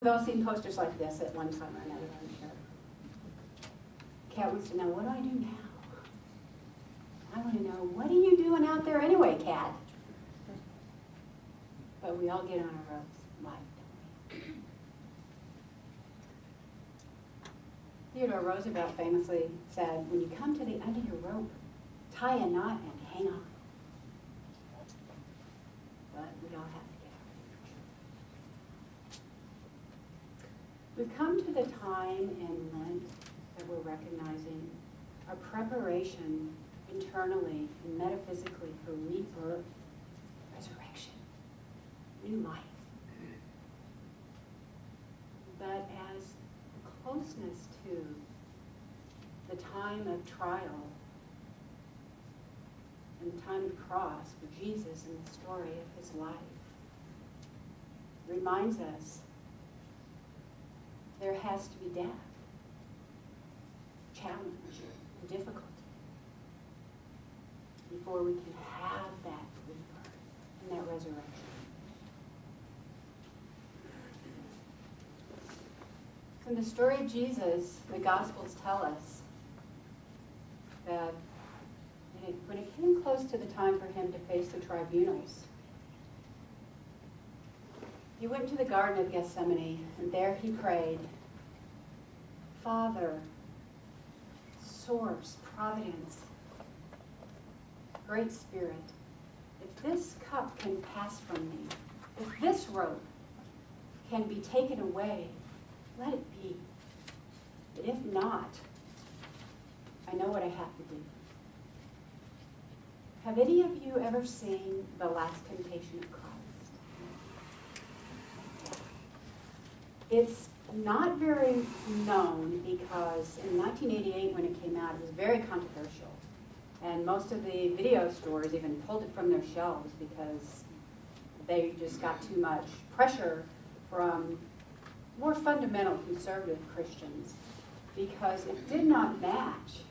We've all seen posters like this at one time or another, I'm sure. Kat wants to know, what do I do now? I want to know, what are you doing out there anyway, Kat? But we all get on our ropes, life, don't we? Theodore Roosevelt famously said, when you come to the end of your rope, tie a knot and hang on. But we all have to get out. We've come to the time in Lent that we're recognizing our preparation internally and metaphysically for rebirth, resurrection, new life. But as closeness to the time of trial and the time of cross for Jesus and the story of his life reminds us there has to be death, challenge, and difficulty before we can have that rebirth and that resurrection. In the story of Jesus, the Gospels tell us that when it came close to the time for him to face the tribunals, he went to the Garden of Gethsemane, and there he prayed, Father, Source, Providence, Great Spirit, if this cup can pass from me, if this rope can be taken away, let it be. But if not, I know what I have to do. Have any of you ever seen The Last Temptation of Christ? It's not very known because in 1988 when it came out, it was very controversial. And most of the video stores even pulled it from their shelves because they just got too much pressure from more fundamental conservative Christians because it did not match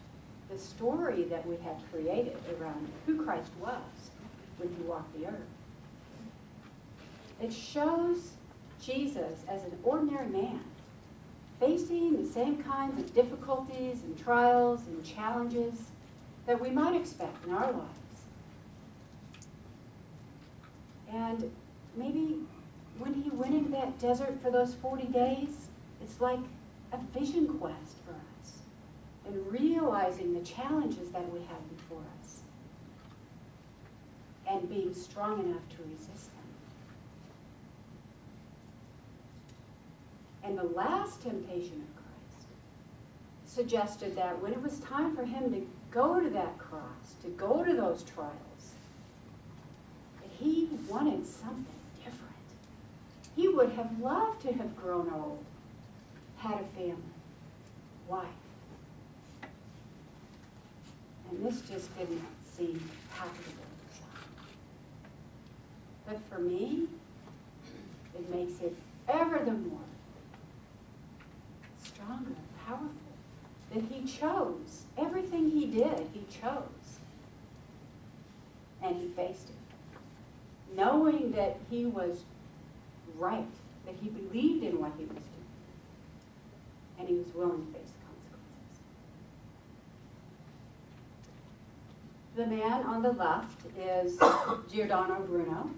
the story that we had created around who Christ was when he walked the earth. It shows Jesus as an ordinary man, facing the same kinds of difficulties and trials and challenges that we might expect in our lives. And maybe when he went into that desert for those 40 days, it's like a vision quest for us and realizing the challenges that we have before us and being strong enough to resist them. And the last temptation of Christ suggested that when it was time for him to go to that cross, to go to those trials, that he wanted something different. He would have loved to have grown old, had a family, wife. And this just didn't seem palatable. But for me, it makes it ever the more stronger, powerful, that he chose. Everything he did, he chose. And he faced it. Knowing that he was right, that he believed in what he was doing. And he was willing to face the consequences. The man on the left is Giordano Bruno.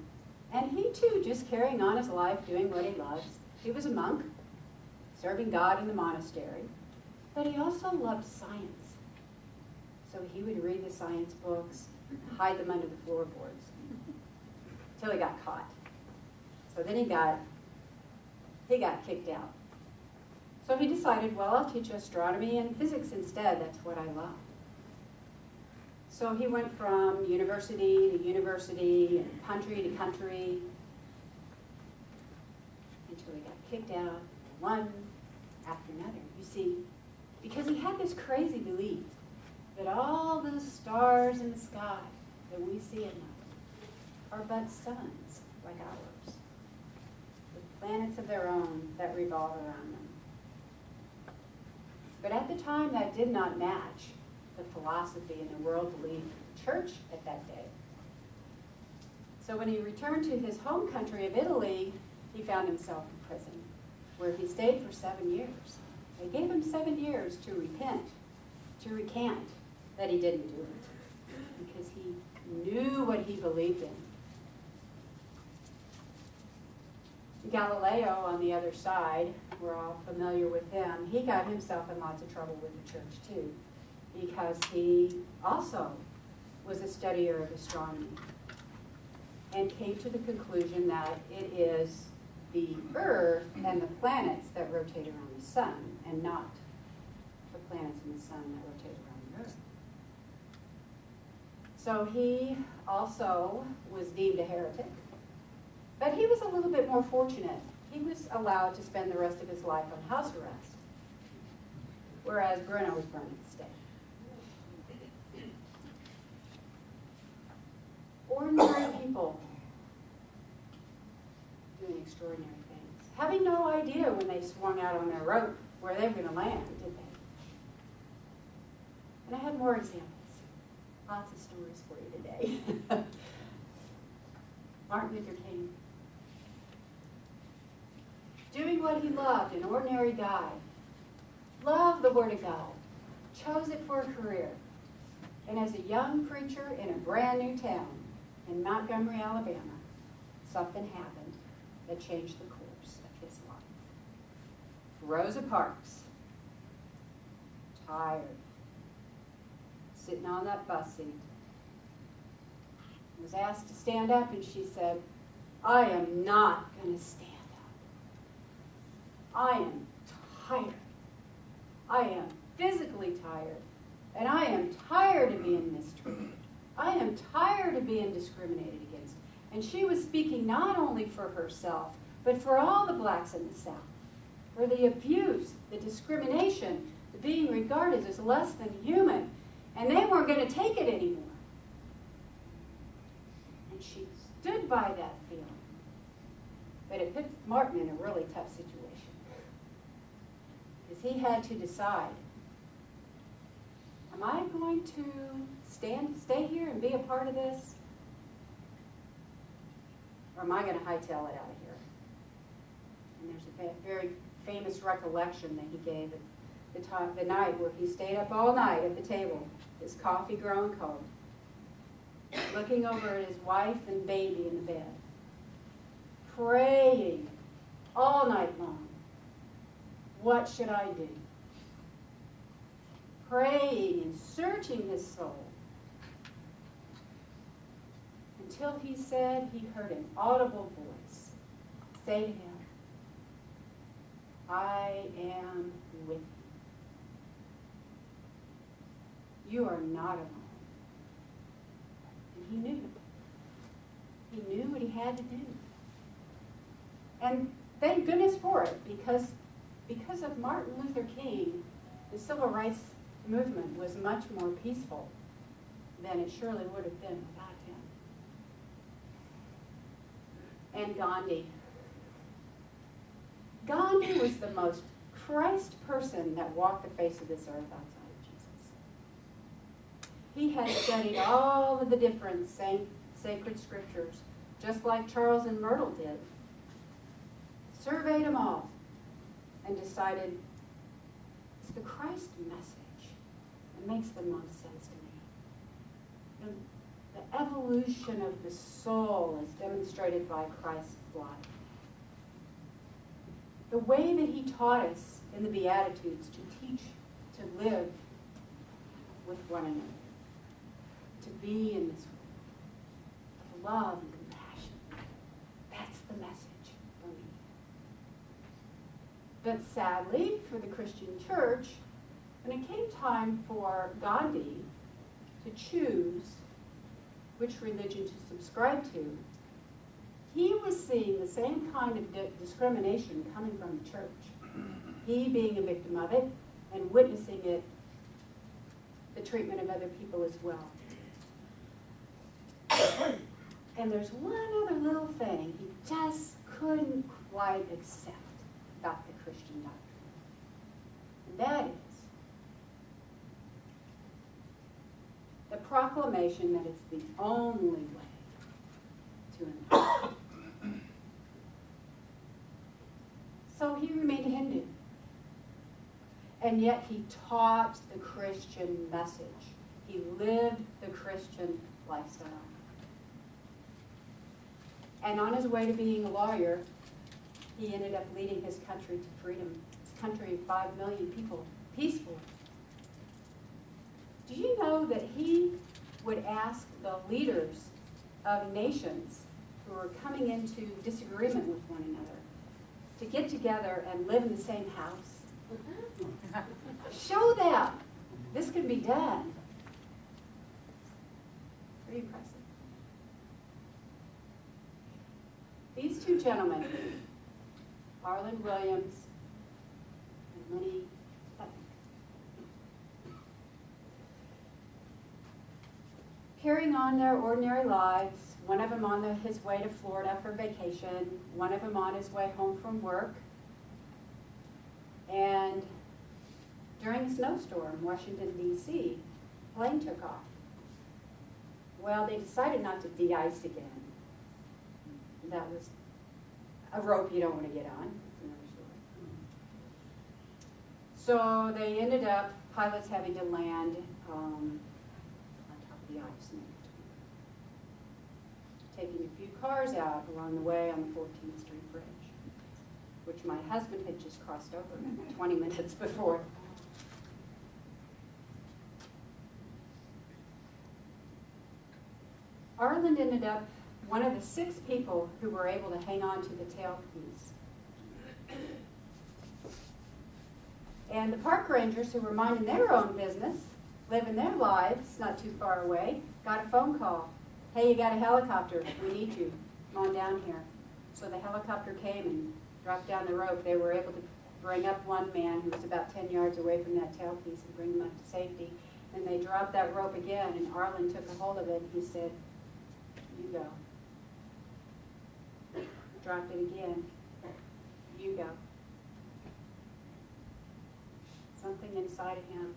And he too, just carrying on his life, doing what he loves. He was a monk, serving God in the monastery, but he also loved science. So he would read the science books, hide them under the floorboards, until he got caught. So then he got kicked out. So he decided, well, I'll teach astronomy and physics instead. That's what I love. So he went from university to university and country to country until he got kicked out, one after another. You see, because he had this crazy belief that all the stars in the sky that we see at night are but suns like ours, with planets of their own that revolve around them. But at the time, that did not match the philosophy and the world belief of the church at that day. So when he returned to his home country of Italy, he found himself in prison. where he stayed for 7 years. They gave him 7 years to recant that he didn't do it, because he knew what he believed in. Galileo, on the other side, we're all familiar with him, he got himself in lots of trouble with the church too, because he also was a studier of astronomy and came to the conclusion that it is the Earth and the planets that rotate around the sun, and not the planets and the sun that rotate around the Earth. So he also was deemed a heretic, but he was a little bit more fortunate. He was allowed to spend the rest of his life on house arrest, whereas Bruno was burned at the stake. Ordinary people doing extraordinary things, having no idea when they swung out on their rope where they were going to land, did they? And I have more examples. Lots of stories for you today. Martin Luther King. Doing what he loved, an ordinary guy. Loved the Word of God. Chose it for a career. And as a young preacher in a brand new town in Montgomery, Alabama, something happened that changed the course of his life. Rosa Parks, tired, sitting on that bus seat, was asked to stand up, and she said, "I am not going to stand up. I am tired. I am physically tired, and I am tired of being mistreated. I am tired of being discriminated against." And she was speaking not only for herself, but for all the blacks in the South, for the abuse, the discrimination, the being regarded as less than human, and they weren't going to take it anymore. And she stood by that feeling. But it put Martin in a really tough situation, because he had to decide, am I going to stay here and be a part of this? Or am I going to hightail it out of here? And there's a very famous recollection that he gave at the night where he stayed up all night at the table, his coffee growing cold, looking over at his wife and baby in the bed, praying all night long. What should I do? Praying and searching his soul, until he said he heard an audible voice say to him, "I am with you. You are not alone." And he knew. He knew what he had to do. And thank goodness for it, because of Martin Luther King, the civil rights movement was much more peaceful than it surely would have been without him. And Gandhi. Gandhi was the most Christ person that walked the face of this earth outside of Jesus. He had studied all of the different sacred scriptures, just like Charles and Myrtle did. Surveyed them all and decided, it's the Christ message that makes the most sense to me. The evolution of the soul is demonstrated by Christ's life. The way that he taught us in the Beatitudes to teach, to live with one another, to be in this world, with love and compassion. That's the message for me. But sadly, for the Christian church, when it came time for Gandhi to choose which religion to subscribe to, he was seeing the same kind of discrimination coming from the church. He being a victim of it and witnessing it, the treatment of other people as well. And there's one other little thing he just couldn't quite accept about the Christian doctrine. And that is the proclamation that it's the only way to enlighten. So he remained And yet he taught the Christian message. He lived the Christian lifestyle. And on his way to being a lawyer, he ended up leading his country to freedom. His country of 5 million people, peacefully. Do you know that he would ask the leaders of nations who were coming into disagreement with one another to get together and live in the same house? Show them this can be done. Very impressive. These two gentlemen, Arlen Williams and Lenny Putnam, carrying on their ordinary lives, one of them on his way to Florida for vacation, one of them on his way home from work, and during a snowstorm in Washington, D.C., a plane took off. Well, they decided not to de-ice again. That was a rope you don't want to get on. That's another story. So they ended up, pilots having to land on top of the ice, taking a few cars out along the way on the 14th Street Bridge, which my husband had just crossed over 20 minutes before. Arlen ended up one of the 6 people who were able to hang on to the tailpiece. And the park rangers who were minding their own business, living their lives not too far away, got a phone call. Hey, you got a helicopter. We need you. Come on down here. So the helicopter came and dropped down the rope. They were able to bring up one man who was about 10 yards away from that tailpiece and bring him up to safety. And they dropped that rope again, and Arlen took a hold of it, and he said, "You go." Dropped it again. "You go." Something inside of him,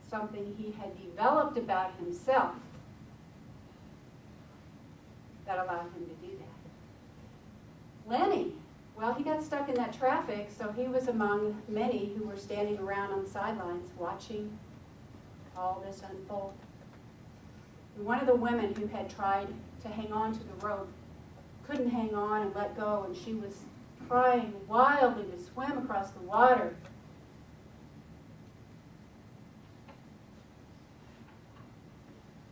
something he had developed about himself that allowed him to do that. Lenny, well, he got stuck in that traffic, so he was among many who were standing around on the sidelines watching all this unfold. And one of the women who had tried to hang on to the rope couldn't hang on and let go, and she was trying wildly to swim across the water.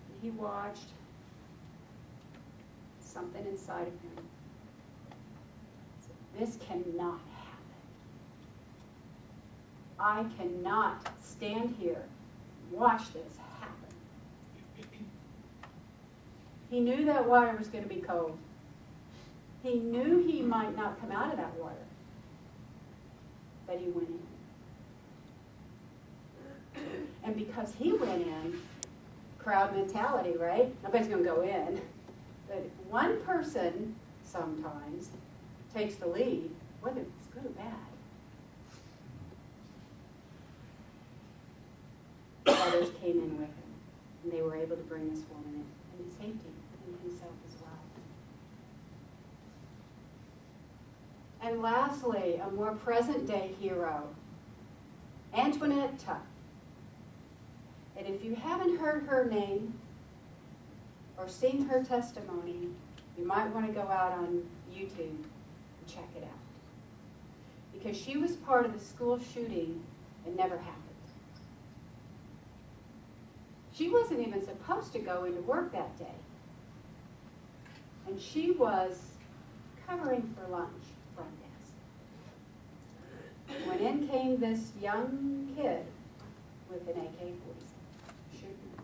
And he watched. Something inside of him said, "This cannot happen. I cannot stand here and watch this happen." He knew that water was going to be cold. He knew he might not come out of that water, but he went in. And because he went in, crowd mentality, right? Nobody's going to go in. But if one person sometimes takes the lead, whether it's good or bad, others came in with him, and they were able to bring this woman in safety, and himself as well. And lastly, a more present-day hero, Antoinette Tuck. And if you haven't heard her name or seen her testimony, you might want to go out on YouTube and check it out. Because she was part of the school shooting that never happened. She wasn't even supposed to go into work that day. And she was covering for lunch front desk. When in came this young kid with an AK-47 shooting.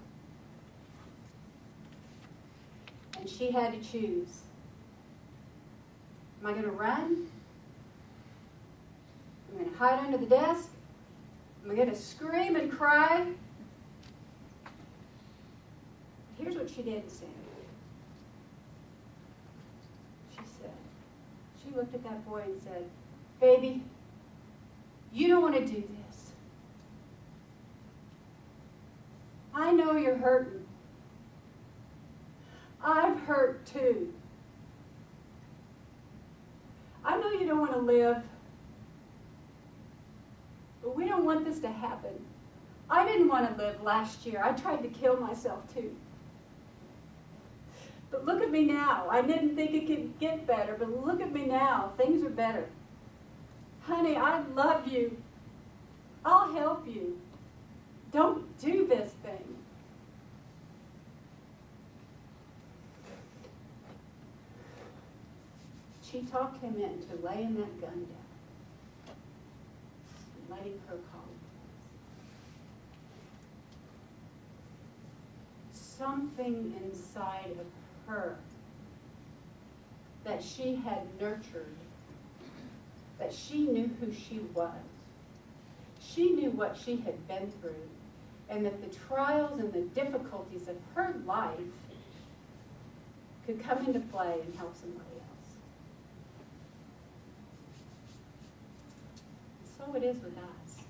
And she had to choose. Am I going to run? Am I going to hide under the desk? Am I going to scream and cry? Here's what she did say. She looked at that boy and said, "Baby, you don't want to do this. I know you're hurting. I'm hurt too. I know you don't want to live, but we don't want this to happen. I didn't want to live last year. I tried to kill myself too. But look at me now. I didn't think it could get better, but look at me now. Things are better. Honey, I love you. I'll help you. Don't do this thing. She talked him into laying that gun down and letting her call him. Something inside of her that she had nurtured, that she knew who she was. She knew what she had been through, and that the trials and the difficulties of her life could come into play and help somebody else. So it is with us.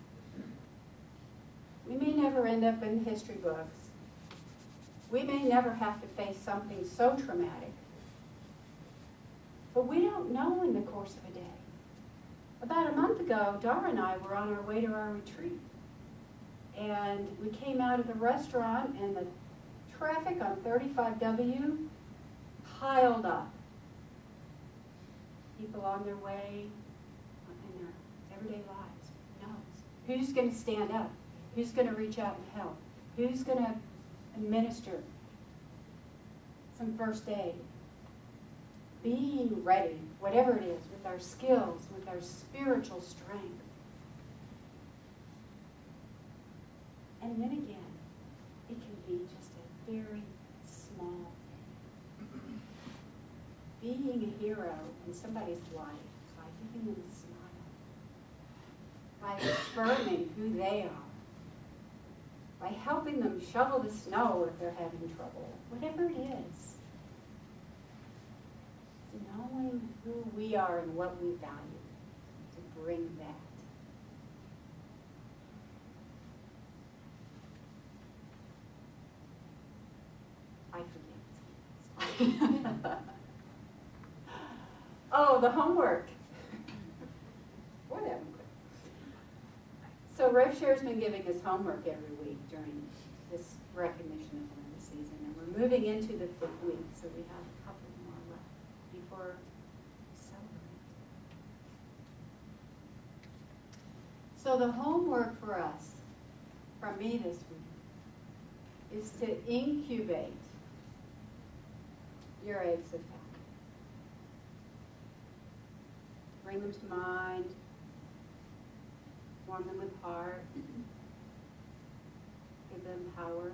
We may never end up in history books. We may never have to face something so traumatic. But we don't know in the course of a day. About a month ago, Dara and I were on our way to our retreat. And we came out of the restaurant and the traffic on 35W piled up. People on their way in their everyday lives. Who knows? Who's going to stand up? Who's going to reach out and help? Who's going to administer some first aid? Being ready, whatever it is, with our skills, with our spiritual strength. And then again, it can be just a very small thing. Being a hero in somebody's life by giving them a smile, by affirming who they are, by helping them shovel the snow if they're having trouble, whatever it is. It's knowing who we are and what we value to bring that. I forget. Oh, the homework. Boy, that one quick. So Rev Cher's been giving us homework every week during this recognition of Lent season, and we're moving into the 5th week, so we have a couple more left before we celebrate. So the homework for us, from me this week, is to incubate your eggs of power. Bring them to mind, warm them with heart, give them power.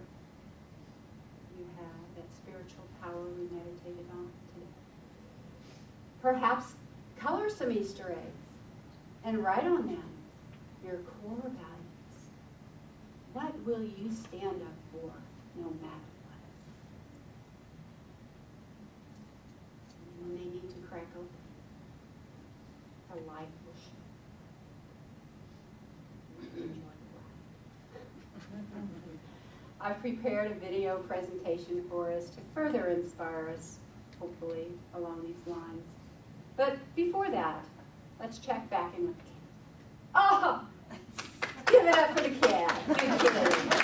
You have that spiritual power we meditated on today. Perhaps color some Easter eggs and write on them your core values. What will you stand up for no matter what? And when they need to crack open, the light will shine. Enjoy the ride. I've prepared a video presentation for us to further inspire us, hopefully, along these lines. But before that, let's check back in with the cat. Oh! Give it up for the cat. Good kid.